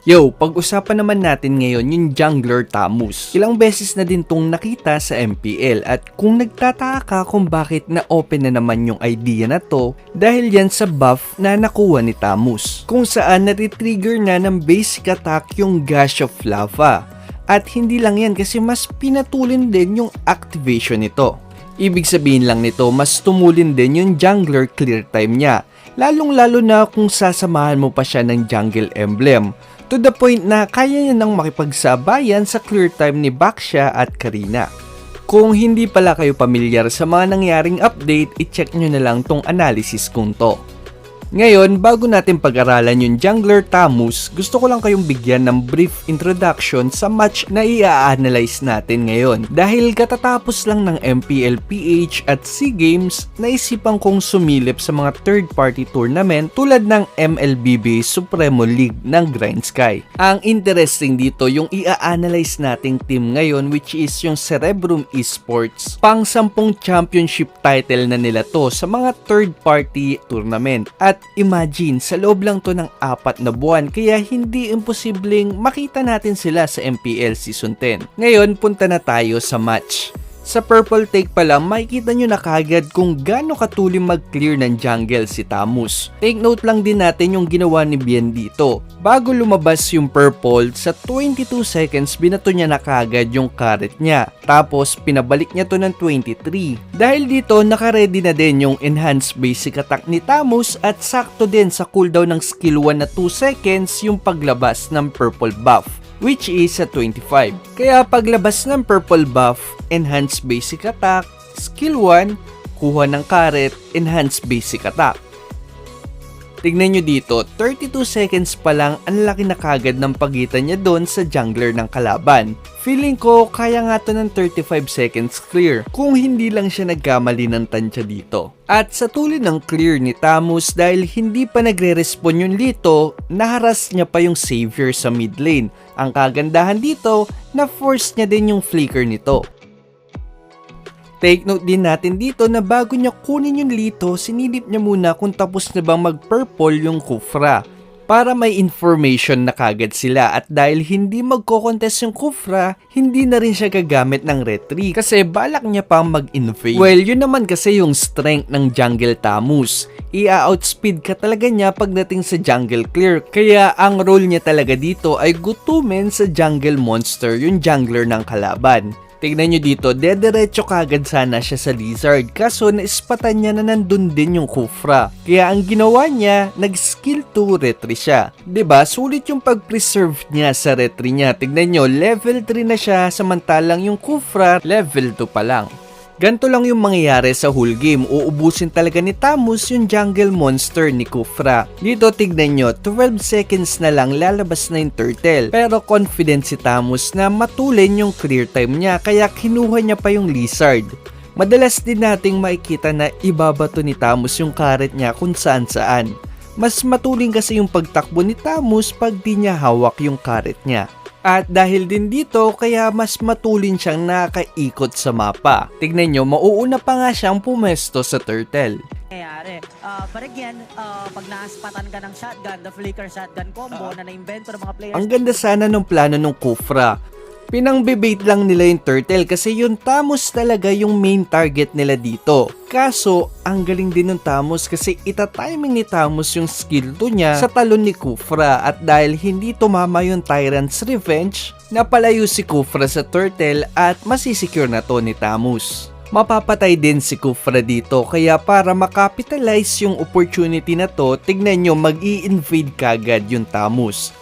Yo, pag-usapan naman natin ngayon yung jungler Tamus. Ilang beses na din tong nakita sa MPL at kung nagtataka ka kung bakit na-open na naman yung idea na to, dahil yan sa buff na nakuha ni Tamus, kung saan natitrigger na ng basic attack yung Gush of Lava. At hindi lang yan kasi mas pinatulin din yung activation nito. Ibig sabihin lang nito, mas tumulin din yung jungler clear time niya, lalong-lalo na kung sasamahan mo pa siya ng jungle emblem. To the point na kaya niya nang makipagsabayan sa clear time ni Baxia at Karina. Kung hindi pala kayo pamilyar sa mga nangyaring update, i-check nyo na lang tong analysis kong to. Ngayon, bago natin pag-aralan yung jungler Tamus, gusto ko lang kayong bigyan ng brief introduction sa match na i-analyze natin ngayon. Dahil katatapos lang ng MPL PH at SEA Games, naisipan kong sumilip sa mga third-party tournament tulad ng MLBB Supremo League ng Grind Sky. Ang interesting dito, yung i-analyze nating team ngayon which is yung Cerebrum Esports. Pang 10 championship title na nila to sa mga third-party tournament. At imagine, sa loob lang to ng 4 na buwan kaya hindi imposibleng makita natin sila sa MPL Season 10. Ngayon, punta na tayo sa match. Sa Purple Take pa lang, makikita nyo na kagad kung gaano katulim mag-clear ng jungle si Tamus. Take note lang din natin yung ginawa ni Bien dito. Bago lumabas yung Purple, sa 22 seconds binato niya na kagad yung carrot niya. Tapos pinabalik niya to ng 23. Dahil dito, naka-ready na din yung enhanced basic attack ni Tamus at sakto din sa cooldown ng skill 1 na 2 seconds yung paglabas ng Purple buff, which is sa 25. Kaya paglabas ng purple buff, enhanced basic attack, skill 1, kuha ng carrot, enhanced basic attack. Tignan nyo dito, 32 seconds pa lang ang laki na kagad ng pagitan niya doon sa jungler ng kalaban. Feeling ko kaya nga to ng 35 seconds clear kung hindi lang siya nagkamali ng tansya dito. At sa tuloy ng clear ni Tamus dahil hindi pa nagre-respond yung Lito, naharas niya pa yung savior sa mid lane. Ang kagandahan dito, na-force niya din yung flicker nito. Take note din natin dito na bago niya kunin yung Lito, sinilip niya muna kung tapos na bang mag-purple yung Kufra para may information na kagad sila, at dahil hindi magko-contest yung Kufra, hindi na rin siya gagamit ng retreat kasi balak niya pang mag-invade. Well, yun naman kasi yung strength ng jungle Tamus. I-outspeed ka talaga niya pagdating sa jungle clear, kaya ang role niya talaga dito ay gutumin sa jungle monster yung jungler ng kalaban. Tignan nyo dito, dediretso kagad sana siya sa Lizard kaso naispatan niya na nandun din yung Kufra. Kaya ang ginawa niya, nag-skill 2 retry siya. Diba, sulit yung pag-preserve niya sa retry niya. Tignan nyo, level 3 na siya samantalang yung Kufra, level 2 pa lang. Ganto lang yung mangyayari sa whole game, uubusin talaga ni Tamus yung jungle monster ni Kufra. Dito tignan nyo, 12 seconds na lang lalabas na yung turtle. Pero confident si Tamus na matulin yung clear time niya kaya kinuha niya pa yung lizard. Madalas din nating makikita na ibabato ni Tamus yung carrot niya kung saan saan. Mas matuling kasi yung pagtakbo ni Tamus pag di niya hawak yung carrot niya. At dahil din dito, kaya mas matulin siyang nakaikot sa mapa. Tignan nyo, mauuna pa nga siyang pumesto sa turtle. But again, pag naaspatan ka ng shotgun, the flicker shotgun combo na na-invento ng mga players. Ang ganda sana ng plano ng Kufra. Pinang-bebait lang nila yung turtle kasi yung Tamus talaga yung main target nila dito. Kaso, ang galing din ng Tamus kasi ita-timing ni Tamus yung skill 2 niya sa talon ni Kufra, at dahil hindi tumama yung Tyrant's Revenge, napalayo si Kufra sa turtle at masisecure na to ni Tamus. Mapapatay din si Kufra dito kaya para makapitalize yung opportunity na to, tignan nyo, mag-i-invade kagad yung Tamus.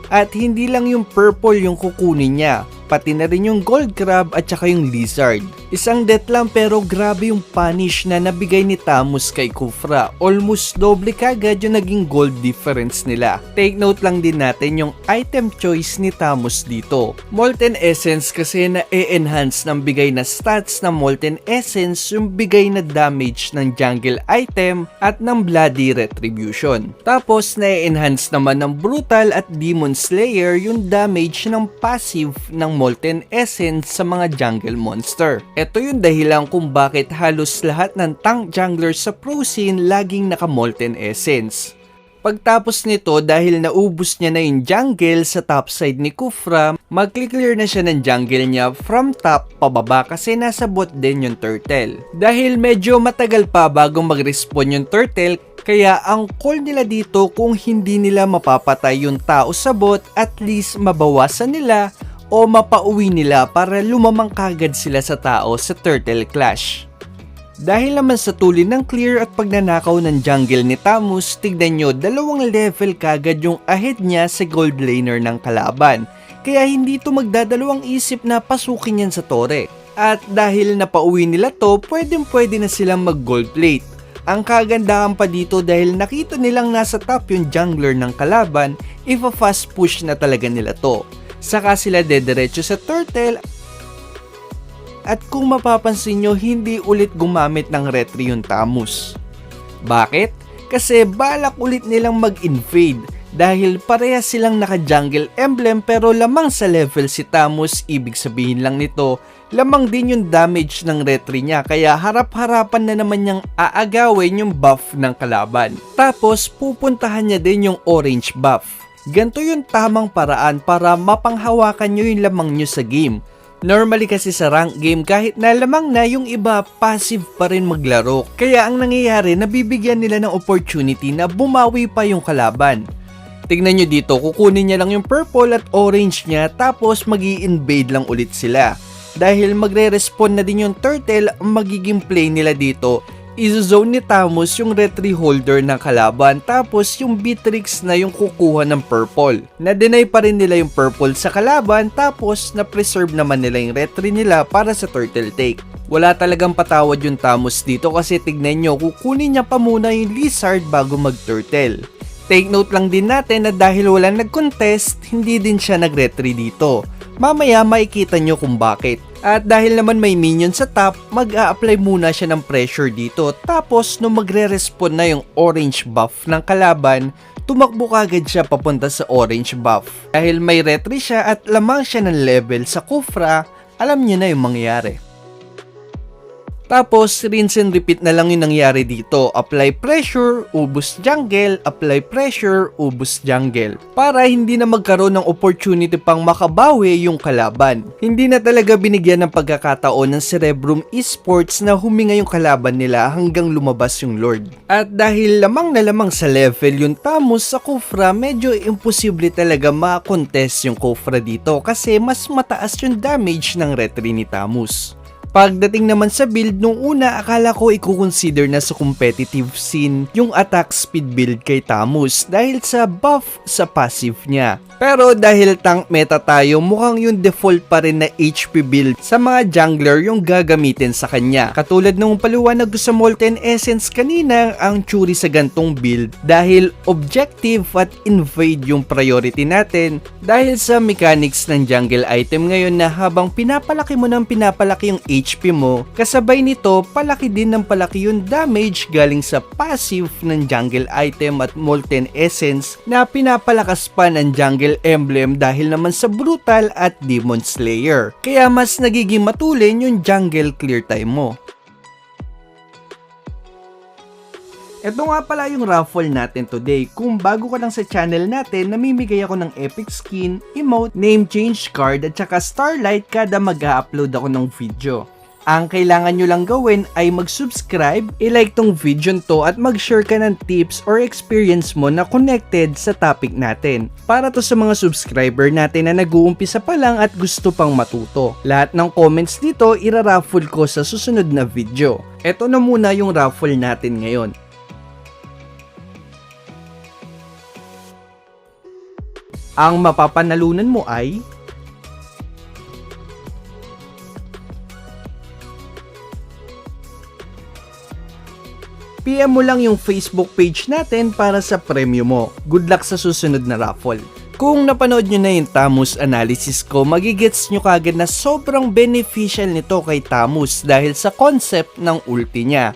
At hindi lang yung purple yung kukunin niya, pati na rin yung gold crab at saka yung lizard. Isang death lang pero grabe yung punish na nabigay ni Tamus kay Kufra. Almost doble kagad yung naging gold difference nila. Take note lang din natin yung item choice ni Tamus dito. Molten Essence kasi na-enhance ng bigay na stats ng Molten Essence yung bigay na damage ng jungle item at ng Bloody Retribution. Tapos na-enhance naman ng Brutal at Demon Slayer yung damage ng passive ng Molten Essence sa mga jungle monster. Ito yung dahilan kung bakit halos lahat ng tank jungler sa pro scene laging naka-Molten Essence. Pagtapos nito, dahil naubos niya na yung jungle sa top side ni Kufra, mag-clear na siya ng jungle niya from top pababa kasi nasa bot din yung turtle. Dahil medyo matagal pa bago mag-respawn yung turtle, kaya ang call nila dito kung hindi nila mapapatay yung tao sa bot, at least mabawasan nila o mapauwi nila para lumamang kagad sila sa tao sa turtle clash. Dahil naman sa tuli ng clear at pagnanakaw ng jungle ni Tamus, tignan nyo, 2 level kagad yung ahead niya sa gold laner ng kalaban. Kaya hindi ito magdadalawang isip na pasukin yan sa tore. At dahil napauwi nila to, pwede na silang mag gold plate. Ang kagandahan pa dito dahil nakita nilang nasa top yung jungler ng kalaban, ipa-fast push na talaga nila to. Saka sila dediretso sa turtle. At kung mapapansin nyo, hindi ulit gumamit ng retry yung Tamus. Bakit? Kasi balak ulit nilang mag-invade dahil parehas silang naka-jungle emblem pero lamang sa level si Tamus. Ibig sabihin lang nito, lamang din yung damage ng retry niya, kaya harap-harapan na naman niyang aagawin yung buff ng kalaban. Tapos pupuntahan niya din yung orange buff. Ganto yung tamang paraan para mapanghawakan nyo yung lamang nyo sa game. Normally kasi sa rank game, kahit na lamang na yung iba, passive pa rin maglaro. Kaya ang nangyayari, nabibigyan nila ng opportunity na bumawi pa yung kalaban. Tignan nyo dito, kukunin niya lang yung purple at orange niya, tapos mag-i-invade lang ulit sila. Dahil magre-respawn na din yung turtle, magiging play nila dito, izo-zone ni Tamus yung retry holder ng kalaban, tapos yung Beatrix na yung kukuha ng purple. Na-deny pa rin nila yung purple sa kalaban, tapos na-preserve naman nila yung retry nila para sa turtle take. Wala talagang patawad yung Tamus dito kasi tignan nyo, kukunin niya pa muna yung lizard bago mag-turtle. Take note lang din natin na dahil walang nag-contest, hindi din siya nag-retry dito. Mamaya makikita nyo kung bakit. At dahil naman may minion sa top, mag-a-apply muna siya ng pressure dito. Tapos nung magre-respawn na yung orange buff ng kalaban, tumakbo kagad siya papunta sa orange buff. Dahil may retry siya at lamang siya ng level sa Kufra, alam niyo na yung mangyayari. Tapos, rinse and repeat na lang yung nangyari dito. Apply pressure, ubos jungle, apply pressure, ubos jungle. Para hindi na magkaroon ng opportunity pang makabawi yung kalaban. Hindi na talaga binigyan ng pagkakataon ng Cerebrum Esports na huminga yung kalaban nila hanggang lumabas yung Lord. At dahil lamang na lamang sa level yung Tamus sa Kufra, medyo imposible talaga ma-contest yung Kufra dito kasi mas mataas yung damage ng retry ni Tamus. Pagdating naman sa build, nung una akala ko i-consider na sa competitive scene yung attack speed build kay Tamus dahil sa buff sa passive niya. Pero dahil tank meta tayo, mukhang yung default pa rin na HP build sa mga jungler yung gagamitin sa kanya. Katulad nung paliwanag sa Molten Essence kanina, ang tsuri sa gantong build dahil objective at invade yung priority natin dahil sa mechanics ng jungle item ngayon na habang pinapalaki mo ng pinapalaki yung HP mo, kasabay nito palaki din ng palaki yung damage galing sa passive ng jungle item at Molten Essence na pinapalakas pa ng jungle emblem dahil naman sa brutal at demon slayer. Kaya mas nagiging matulin yung jungle clear time mo. Ito nga pala yung raffle natin today. Kung bago ka lang sa channel natin, namimigay ako ng epic skin, emote, name change card at saka starlight kada mag-upload ako ng video. Ang kailangan nyo lang gawin ay mag-subscribe, i-like tong video to at mag-share ka ng tips or experience mo na connected sa topic natin. Para to sa mga subscriber natin na nag-uumpisa pa lang at gusto pang matuto. Lahat ng comments dito ira-raffle ko sa susunod na video. Ito na muna yung raffle natin ngayon. Ang mapapanalunan mo ay PM mo lang yung Facebook page natin para sa premyo mo. Good luck sa susunod na raffle. Kung napanood nyo na yung Tamus analysis ko, magigets nyo kagad na sobrang beneficial nito kay Tamus dahil sa concept ng ulti niya.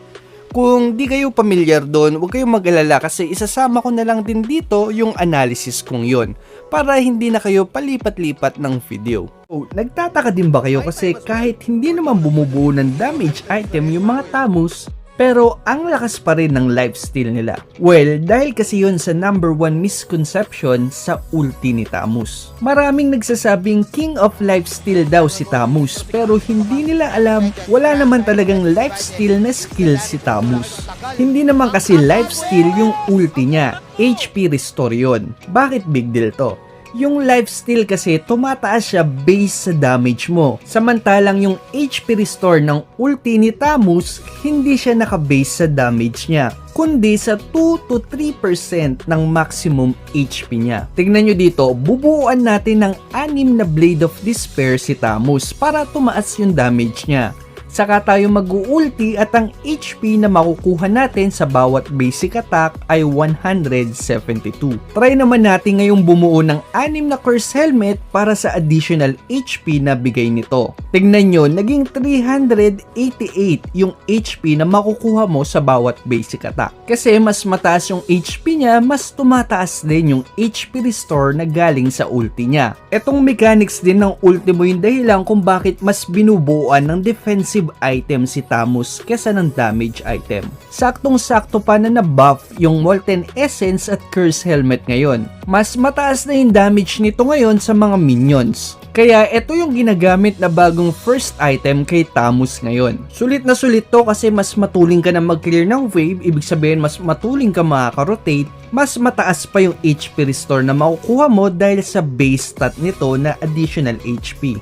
Kung di kayo pamilyar doon, huwag kayong mag-alala kasi isasama ko na lang din dito yung analysis kong yon para hindi na kayo palipat-lipat ng video. Oh, nagtataka din ba kayo kasi kahit hindi naman bumubuo ng damage item yung mga Tamus, pero ang lakas pa rin ng lifesteal nila? Well, dahil kasi yun sa number 1 misconception sa ulti ni Tamus. Maraming nagsasabing king of lifesteal daw si Tamus, pero hindi nila alam wala naman talagang lifesteal na skill si Tamus. Hindi naman kasi lifesteal yung ulti niya, HP restore yun. Bakit big deal to? Yung lifesteal kasi tumataas siya base sa damage mo. Samantalang yung HP restore ng ulti ni Tamus, hindi siya naka-base sa damage niya, kundi sa 2 to 3% ng maximum HP niya. Tignan nyo dito, bubuuan natin ng 6 na Blade of Despair si Tamus para tumaas yung damage niya. Saka tayo mag-ulti at ang HP na makukuha natin sa bawat basic attack ay 172. Try naman natin ngayong bumuo ng 6 na Curse Helmet para sa additional HP na bigay nito. Tignan nyo, naging 388 yung HP na makukuha mo sa bawat basic attack. Kasi mas mataas yung HP niya, mas tumataas din yung HP restore na galing sa ulti niya. Etong mechanics din ng ulti mo yung dahilan kung bakit mas binubuuan ng defensive item si Tamus kesa ng damage item. Saktong-sakto pa na na-buff yung Molten Essence at Curse Helmet ngayon. Mas mataas na yung damage nito ngayon sa mga minions. Kaya ito yung ginagamit na bagong first item kay Tamus ngayon. Sulit na sulit to kasi mas matuling ka na mag-clear ng wave, ibig sabihin mas matuling ka makaka-rotate, mas mataas pa yung HP restore na makukuha mo dahil sa base stat nito na additional HP.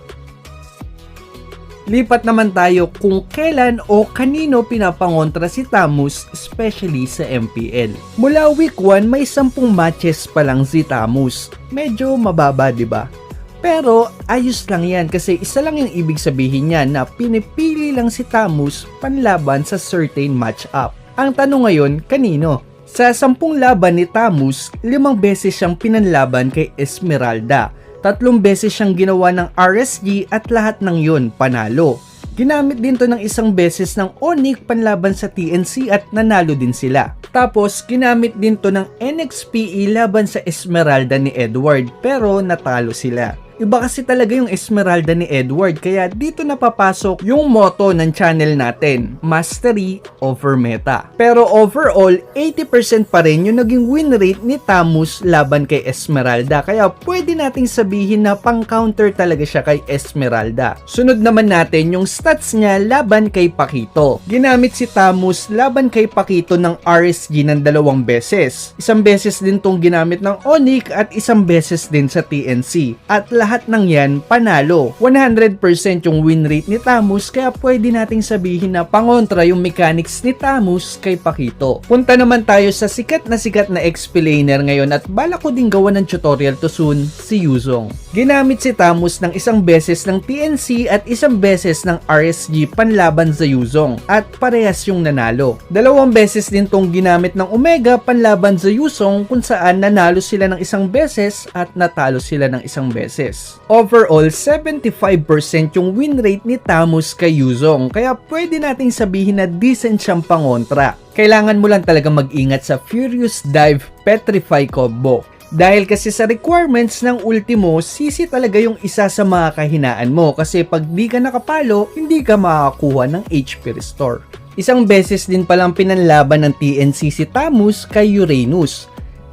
Lipat naman tayo kung kailan o kanino pinapangontra si Tamus, especially sa MPL. Mula week 1 may 10 matches pa lang si Tamus. Medyo mababa, di ba? Pero ayos lang yan kasi isa lang yung ibig sabihin niya na pinipili lang si Tamus panlaban sa certain matchup. Ang tanong ngayon, kanino? Sa 10 laban ni Tamus, 5 beses siyang pinanlaban kay Esmeralda. 3 beses siyang ginawa ng RSG at lahat ng yun panalo. Ginamit din to ng 1 beses ng Onyx panlaban sa TNC at nanalo din sila. Tapos ginamit din to ng NXPE laban sa Esmeralda ni Edward pero natalo sila. Iba kasi talaga yung Esmeralda ni Edward kaya dito napapasok yung motto ng channel natin, Mastery over Meta. Pero overall, 80% pa rin yung naging win rate ni Tamus laban kay Esmeralda kaya pwede nating sabihin na pang-counter talaga siya kay Esmeralda. Sunod naman natin yung stats niya laban kay Pakito. Ginamit si Tamus laban kay Pakito ng RSG ng 2 beses. 1 beses din tong ginamit ng Onyx at 1 beses din sa TNC. At lahat ng yan panalo. 100% yung win rate ni Tamus kaya pwede nating sabihin na pangontra yung mechanics ni Tamus kay Pakito. Punta naman tayo sa sikat na explainer ngayon at bala ko din gawa ng tutorial to soon, si Yuzong. Ginamit si Tamus ng 1 beses ng TNC at 1 beses ng RSG panlaban sa Yuzong at parehas yung nanalo. 2 beses din tong ginamit ng Omega panlaban sa Yuzong kung saan nanalo sila ng 1 beses at natalo sila ng 1 beses. Overall, 75% yung win rate ni Tamus kay Yuzong kaya pwede nating sabihin na decent siyang pangontra. Kailangan mo lang talaga mag-ingat sa Furious Dive Petrify combo. Dahil kasi sa requirements ng ultimo, sisi talaga yung isa sa mga kahinaan mo kasi pag di ka nakapalo, hindi ka makakuha ng HP restore. 1 beses din palang pinanlaban ng TNC si Tamus kay Uranus.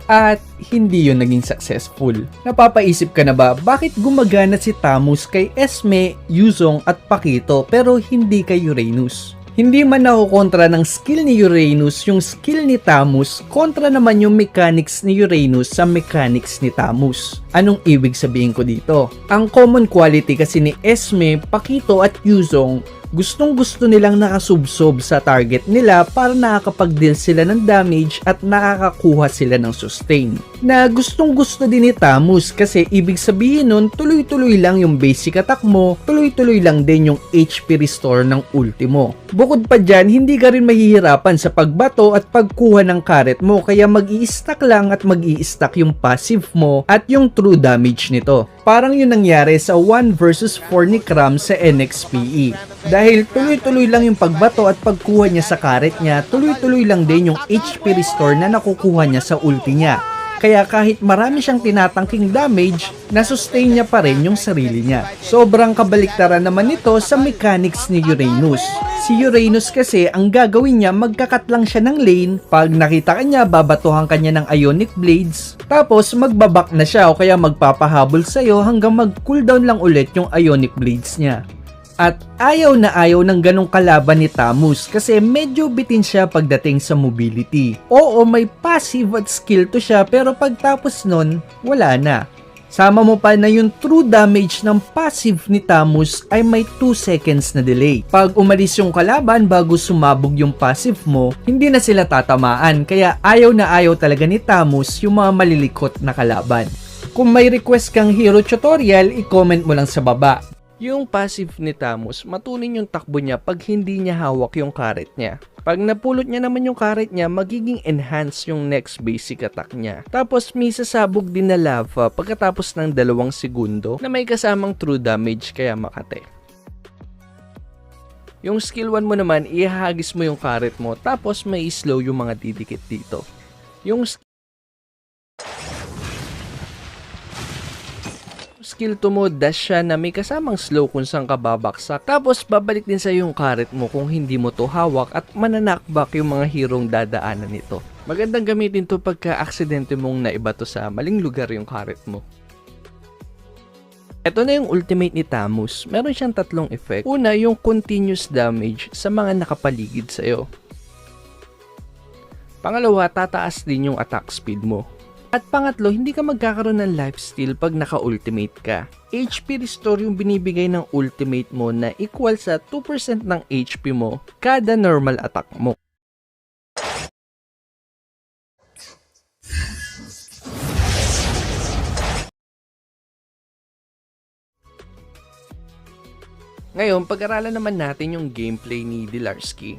At hindi yun naging successful. Napapaisip ka na ba bakit gumagana si Tamus kay Esme, Yuzong at Pakito pero hindi kay Uranus? Hindi man nakukontra ng skill ni Uranus yung skill ni Tamus, kontra naman yung mechanics ni Uranus sa mechanics ni Tamus. Anong ibig sabihin ko dito? Ang common quality kasi ni Esme, Pakito at Yuzong, gustong-gusto nilang nakasubsob sa target nila para nakakapag-deal sila ng damage at nakakakuha sila ng sustain. Na gustong-gusto din ni Tamus kasi ibig sabihin nun tuloy-tuloy lang yung basic attack mo, tuloy-tuloy lang din yung HP restore ng ultimo. Bukod pa dyan, hindi ka rin mahihirapan sa pagbato at pagkuha ng karet mo kaya mag-i-stack lang at mag-i-stack yung passive mo at yung true damage nito. Parang yun nangyari sa 1 versus 4 ni Cram sa NXPE. Dahil tuloy-tuloy lang yung pagbato at pagkuha niya sa karet niya, tuloy-tuloy lang din yung HP restore na nakukuha niya sa ulti niya. Kaya kahit marami siyang tinatangking damage, nasustain niya pa rin yung sarili niya. Sobrang kabaliktaran naman nito sa mechanics ni Uranus. Si Uranus kasi, ang gagawin niya, magkakat lang siya ng lane. Pag nakita ka niya, babatuhan ka niya ng Ionic Blades. Tapos, magbabak na siya o kaya magpapahabol sa'yo hanggang mag-cooldown lang ulit yung Ionic Blades niya. At ayaw na ayaw ng ganong kalaban ni Tamus kasi medyo bitin siya pagdating sa mobility. Oo, may passive at skill to siya pero pagtapos nun, wala na. Sama mo pa na yung true damage ng passive ni Tamus ay may 2 seconds na delay. Pag umalis yung kalaban bago sumabog yung passive mo, hindi na sila tatamaan kaya ayaw na ayaw talaga ni Tamus yung mga malilikot na kalaban. Kung may request kang hero tutorial, i-comment mo lang sa baba. Yung passive ni Tamus, matunin yung takbo niya pag hindi niya hawak yung karet niya. Pag napulot niya naman yung karet niya, magiging enhance yung next basic attack niya. Tapos may sasabog din na lava pagkatapos ng 2 segundo na may kasamang true damage kaya makate. Yung skill 1 mo naman, ihahagis mo yung karet mo tapos may slow yung mga didikit dito. Yung skill 2 mo, dash siya na may kasamang slow kung saan ka babaksak. Tapos babalik din sa yung karet mo kung hindi mo to hawak at mananakback yung mga herong dadaanan nito. Magandang gamitin to pagka aksidente mong naiba to sa maling lugar yung karet mo. Ito na yung ultimate ni Tamus. Meron siyang 3 effect. Una, yung continuous damage sa mga nakapaligid sa'yo. Pangalawa, tataas din yung attack speed mo. At pangatlo, hindi ka magkakaroon ng lifesteal pag naka-ultimate ka. HP restore yung binibigay ng ultimate mo na equal sa 2% ng HP mo kada normal attack mo. Ngayon, pag-aralan naman natin yung gameplay ni Dilarsky.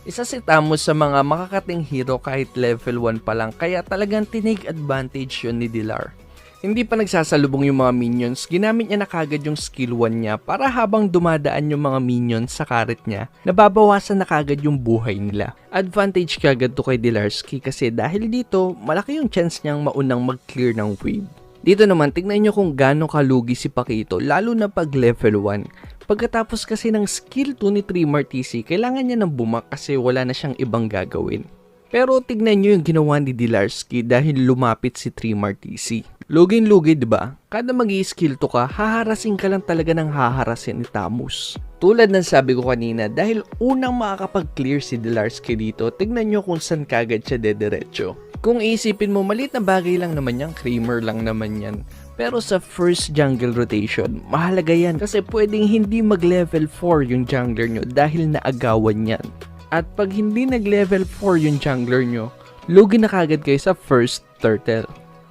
Isa si Tamus sa mga makakating hero kahit level 1 pa lang kaya talagang tinig advantage yun ni Dilar. Hindi pa nagsasalubong yung mga minions, ginamit niya na kagad yung skill 1 niya para habang dumadaan yung mga minions sa karet niya, nababawasan na kagad yung buhay nila. Advantage kagad to kay Dilarsky kasi dahil dito, malaki yung chance niyang maunang mag-clear ng wave. Dito naman, tignan nyo kung gaano kalugi si Pakito lalo na pag level 1. Pagkatapos kasi ng skill 2 ni Trimar TC, kailangan niya nang bumak kasi wala na siyang ibang gagawin. Pero tignan nyo yung ginawa ni Dilarsky dahil lumapit si Trimar TC. Lugin-lugi, diba? Kada mag-i-skill 2 ka, haharasin ka lang talaga ng haharasin ni Tamus. Tulad ng sabi ko kanina, dahil unang makakapag-clear si Dilarsky dito, tignan nyo kung saan kagad siya dederecho. Kung isipin mo, maliit na bagay lang naman yan, creamer lang naman yan. Pero sa first jungle rotation, mahalaga yan kasi pwedeng hindi mag-level 4 yung jungler nyo dahil naagawan yan. At pag hindi nag-level 4 yung jungler nyo, lugi na kagad kayo sa first turtle.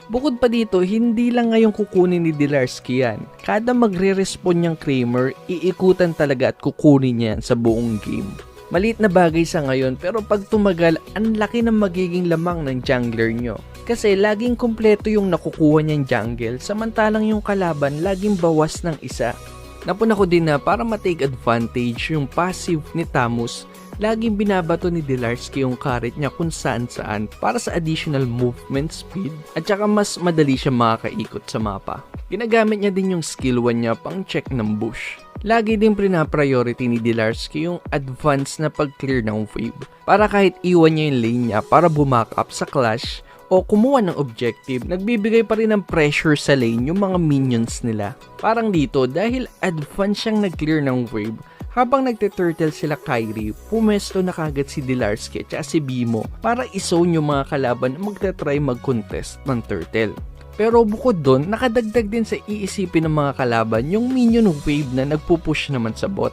Bukod pa dito, hindi lang ngayong kukunin ni Dilarsky yan. Kada magre-respawn niyang Kramer, iikutan talaga at kukunin niya yan sa buong game. Maliit na bagay sa ngayon pero pag tumagal, ang laki ng magiging lamang ng jungler nyo. Kasi laging kompleto yung nakukuha niyang jungle, samantalang yung kalaban laging bawas ng isa. Napuna ko din na para matake advantage yung passive ni Tamus, laging binabato ni Dilarsky yung karet niya kung saan-saan para sa additional movement speed at saka mas madali siya makakaikot sa mapa. Ginagamit niya din yung skill 1 niya pang check ng bush. Lagi din prina-priority ni Dilarsky yung advance na pag-clear ng wave para kahit iwan niya yung lane niya para bumack up sa clash o kumuha ng objective, nagbibigay pa rin ng pressure sa lane yung mga minions nila. Parang dito, dahil advance siyang nag-clear ng wave, habang nagte-turtle sila Kyrie, pumesto na kagad si Dilarsky at si Bimo para i-zone yung mga kalaban na magta-try mag-contest ng turtle. Pero bukod doon, nakadagdag din sa iisipin ng mga kalaban yung minion wave na nagpupush naman sa bot.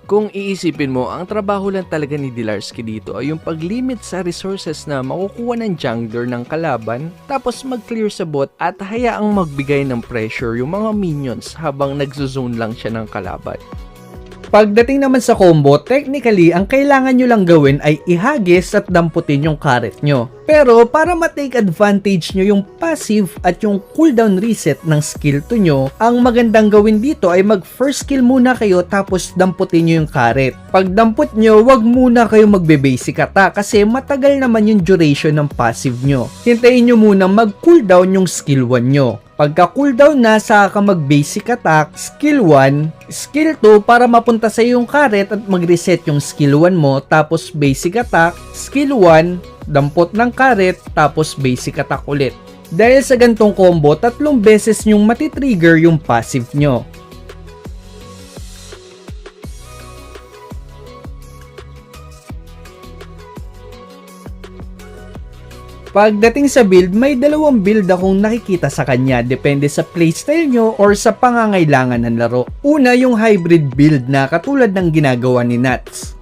Kung iisipin mo, ang trabaho lang talaga ni Dilarsky dito ay yung pag-limit sa resources na makukuha ng jungler ng kalaban, tapos mag-clear sa bot at hayaang magbigay ng pressure yung mga minions habang nagzo-zone lang siya ng kalaban. Pagdating naman sa combo, technically, ang kailangan nyo lang gawin ay ihagis at damputin yung karet nyo. Pero para ma-take advantage nyo yung passive at yung cooldown reset ng skill 2 nyo, ang magandang gawin dito ay mag first skill muna kayo tapos damputin nyo yung karet. Pag damput nyo, wag muna kayo magbe-basic attack kasi matagal naman yung duration ng passive nyo. Hintayin nyo muna mag-cooldown yung skill 1 nyo. Pagka cooldown na, saka mag-basic attack, skill 1, skill 2 para mapunta sa yung karet at mag-reset yung skill 1 mo, tapos basic attack, skill 1, dampot ng karet, tapos basic attack ulit. Dahil sa gantong combo, 3 beses nyong matitrigger yung passive nyo. Pagdating sa build, may 2 build akong nakikita sa kanya depende sa playstyle nyo or sa pangangailangan ng laro. Una, yung hybrid build na katulad ng ginagawa ni Nats.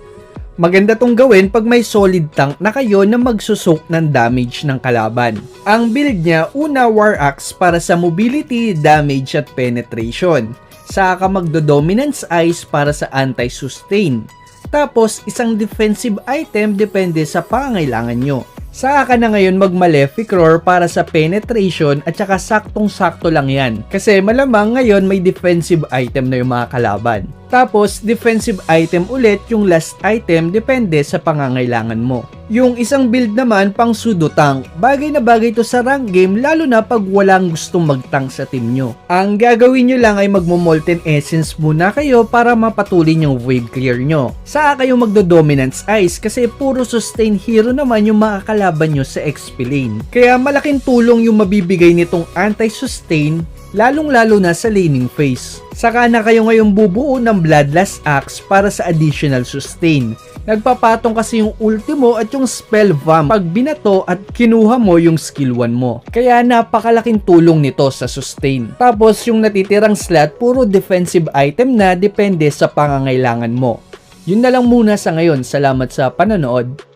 Maganda tong gawin pag may solid tank na kayo na magsusok ng damage ng kalaban. Ang build niya, una War Axe para sa mobility, damage at penetration. Saka magdo-dominance Ice para sa anti-sustain. Tapos isang defensive item depende sa pangangailangan nyo. Saka na ngayon mag-Malefic Roar para sa penetration at saka saktong-sakto lang yan. Kasi malamang ngayon may defensive item na yung mga kalaban. Tapos defensive item ulit yung last item depende sa pangangailangan mo. Yung isang build naman pang pseudo tank. Bagay na bagay to sa rank game lalo na pag walang gustong mag-tank sa team nyo. Ang gagawin nyo lang ay magmo-molten essence muna kayo para mapatulin yung wave clear nyo. Saka kayo magdo-dominance ice kasi puro sustain hero naman yung mga kalaban nyo sa XP lane. Kaya malaking tulong yung mabibigay nitong anti-sustain lalong-lalo na sa laning phase. Saka na kayo ngayong bubuo ng Bloodlust Axe para sa additional sustain. Nagpapatong kasi yung ultimo at yung spell vamp pag binato at kinuha mo yung skill 1 mo. Kaya napakalaking tulong nito sa sustain. Tapos yung natitirang slot puro defensive item na depende sa pangangailangan mo. Yun na lang muna sa ngayon. Salamat sa panonood.